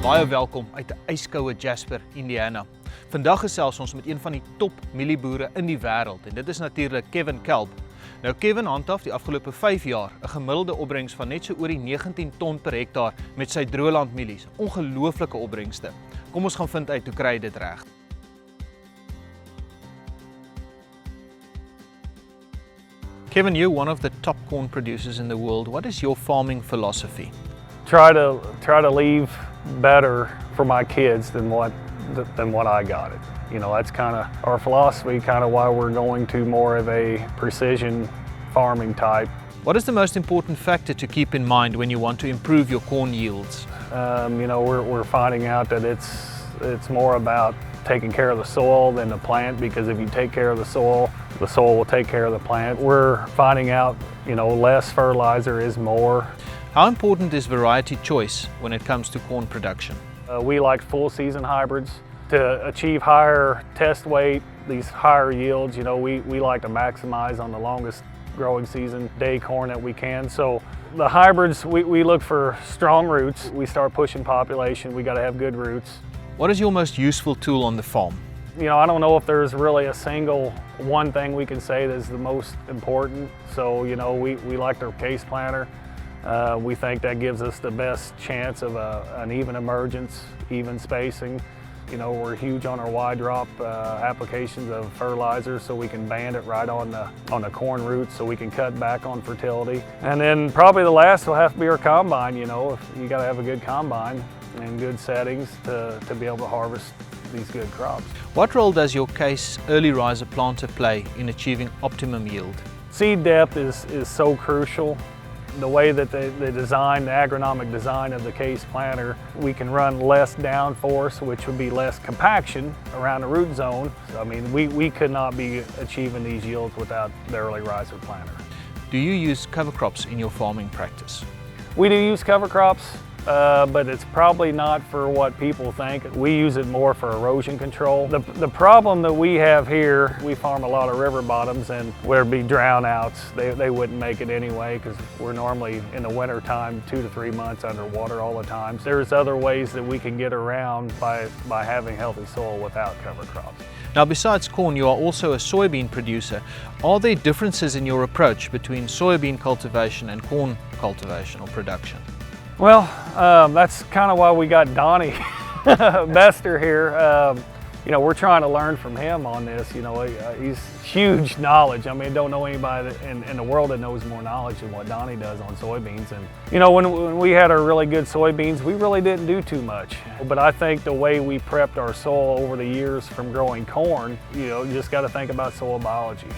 Baie welkom uit die ijskoue Jasper, Indiana. Vandag gesels ons met een van die top mielieboere in die wêreld en dit is natuurlik Kalb. Nou Kevin handhaaf die afgelope 5 jaar 'n gemiddelde opbrengs van net so oor die 19 ton per hektaar met sy droëland mielies. Ongelooflike opbrengste. Kom ons gaan vind uit hoe kry hy dit reg. Kevin, you're one of the top corn producers in the world. What is your farming philosophy? Try to leave better for my kids than what I got it. You know, that's kind of our philosophy, kind of why we're going to more of a precision farming type. What is the most important factor to keep in mind when you want to improve your corn yields? You know, we're finding out that it's more about taking care of the soil than the plant, because if you take care of the soil will take care of the plant. We're finding out, you know, less fertilizer is more. How important is variety choice when it comes to corn production? We like full season hybrids to achieve higher test weight, these higher yields. You know, we like to maximize on the longest growing season day corn that we can. So the hybrids, we look for strong roots. We start pushing population, we got to have good roots. What is your most useful tool on the farm? You know, I don't know if there's really a single one thing we can say that's the most important. So, you know, we like our case planter. We think that gives us the best chance of an even emergence, even spacing. You know, we're huge on our wide drop applications of fertilizer, so we can band it right on the corn roots, so we can cut back on fertility. And then probably the last will have to be our combine. You know, you got to have a good combine and good settings to be able to harvest these good crops. What role does your case early riser planter play in achieving optimum yield? Seed depth is so crucial. The way that the design, the agronomic design of the case planter, we can run less downforce, which would be less compaction around the root zone. So, I mean, we could not be achieving these yields without the early riser planter. Do you use cover crops in your farming practice? We do use cover crops, but it's probably not for what people think. We use it more for erosion control. The problem that we have here, we farm a lot of river bottoms, and there'd be drown outs. They wouldn't make it anyway, because we're normally in the winter time 2 to 3 months underwater all the time. There's other ways that we can get around by having healthy soil without cover crops. Now, besides corn, you are also a soybean producer. Are there differences in your approach between soybean cultivation and corn cultivation or production? Well, that's kind of why we got Donnie Bester here. You know, we're trying to learn from him on this. You know, he's huge knowledge. I mean, don't know anybody in the world that knows more knowledge than what Donnie does on soybeans. And you know, when we had our really good soybeans, we really didn't do too much. But I think the way we prepped our soil over the years from growing corn, you know, you just got to think about soil biology.